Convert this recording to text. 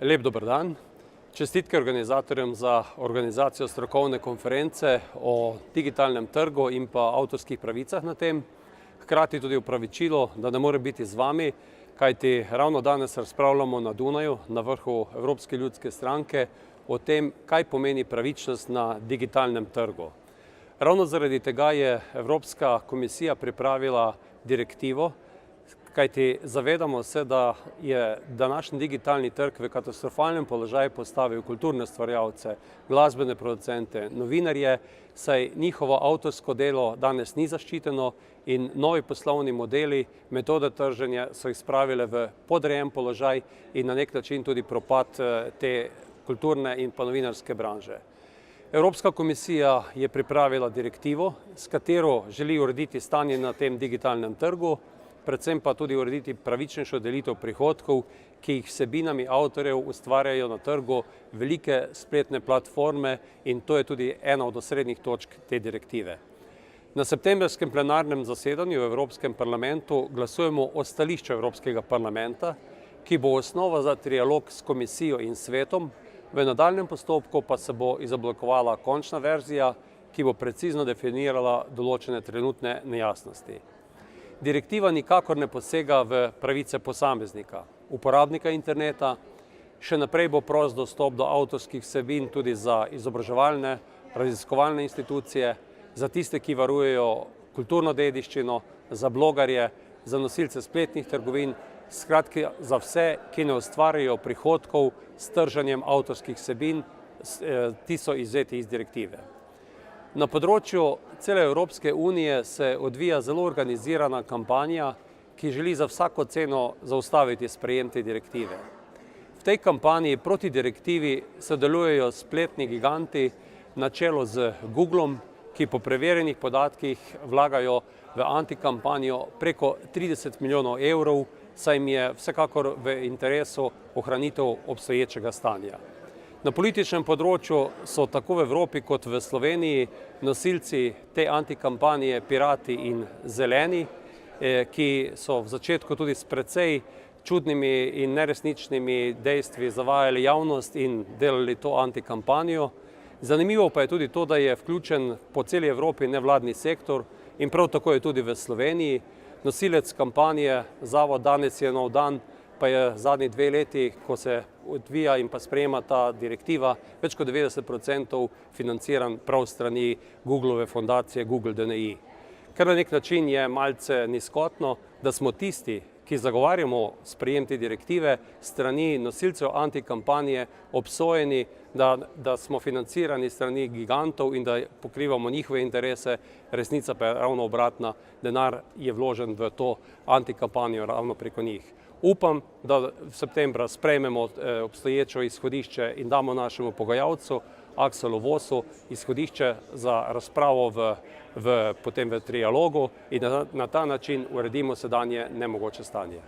Lep dober dan. Čestitke organizatorjem za organizacijo strokovne konference o digitalnem trgu in pa avtorskih pravicah na tem. Hkrati tudi opravičilo, da ne more biti z vami, kajti ravno danes razpravljamo na Dunaju, na vrhu Evropske ljudske stranke, o tem, kaj pomeni pravičnost na digitalnem trgu. Ravno zaradi tega je Evropska komisija pripravila direktivo, kajti zavedamo se, da je današnji digitalni trg v katastrofalnem položaju postavil kulturne ustvarjalce, glasbene producente, novinarje, saj njihovo avtorsko delo danes ni zaščiteno in novi poslovni modeli, metode trženja so jih spravile v podrejen položaj in na nek način tudi propad te kulturne in pa novinarske branže. Evropska komisija je pripravila direktivo, s katero želi urediti stanje na tem digitalnem trgu, predvsem pa tudi urediti pravičnejšo delitev prihodkov, ki jih vsebinami avtorjev ustvarjajo na trgu velike spletne platforme, in to je tudi ena od osrednjih točk te direktive. Na septembrskem plenarnem zasedanju v Evropskem parlamentu glasujemo o stališču Evropskega parlamenta, ki bo osnova za trialog s komisijo in svetom, v nadaljnjem postopku pa se bo izoblikovala končna verzija, ki bo precizno definirala določene trenutne nejasnosti. Direktiva nikakor ne posega v pravice posameznika, uporabnika interneta, še naprej bo prost dostop do avtorskih vsebin tudi za izobraževalne, raziskovalne institucije, za tiste, ki varujejo kulturno dediščino, za blogerje, za nosilce spletnih trgovin, skratka za vse, ki ne ustvarjajo prihodkov s trženjem avtorskih vsebin, ti so izvzeti iz direktive. Na področju cele Evropske unije se odvija zelo organizirana kampanja, ki želi za vsako ceno zaustaviti sprejem te direktive. V tej kampanji proti direktivi sodelujejo spletni giganti na čelu z Googlom, ki po preverjenih podatkih vlagajo v antikampanjo preko 30 milijonov evrov, saj jim je vsekakor v interesu ohranitev obstoječega stanja. Na političnem področju so tako v Evropi kot v Sloveniji nosilci te antikampanje Pirati in Zeleni, ki so v začetku tudi s precej čudnimi in neresničnimi dejstvi zavajali javnost in delali to antikampanjo. Zanimivo pa je tudi to, da je vključen po celi Evropi nevladni sektor in prav tako je tudi v Sloveniji. Nosilec kampanje Zavod Danes je nov dan pa je zadnji 2 leti, ko se odvija in pa sprejema ta direktiva, več kot 90% financiran prav strani Googlove fondacije Google DNI. Kar na nek način je malce nizkotno, da smo tisti, ki zagovarjamo sprejem te direktive, strani nosilcev antikampanje obsojeni, da smo financirani strani gigantov in da pokrivamo njihove interese, resnica pa je ravno obratna, denar je vložen v to antikampanjo ravno preko njih. Upam, da v septembra sprejmemo obstoječo izhodišče in damo našemu pogajalcu, Akselu Vossu, izhodišče za razpravo potem v trialogu in na ta način uredimo sedanje nemogoče stanje.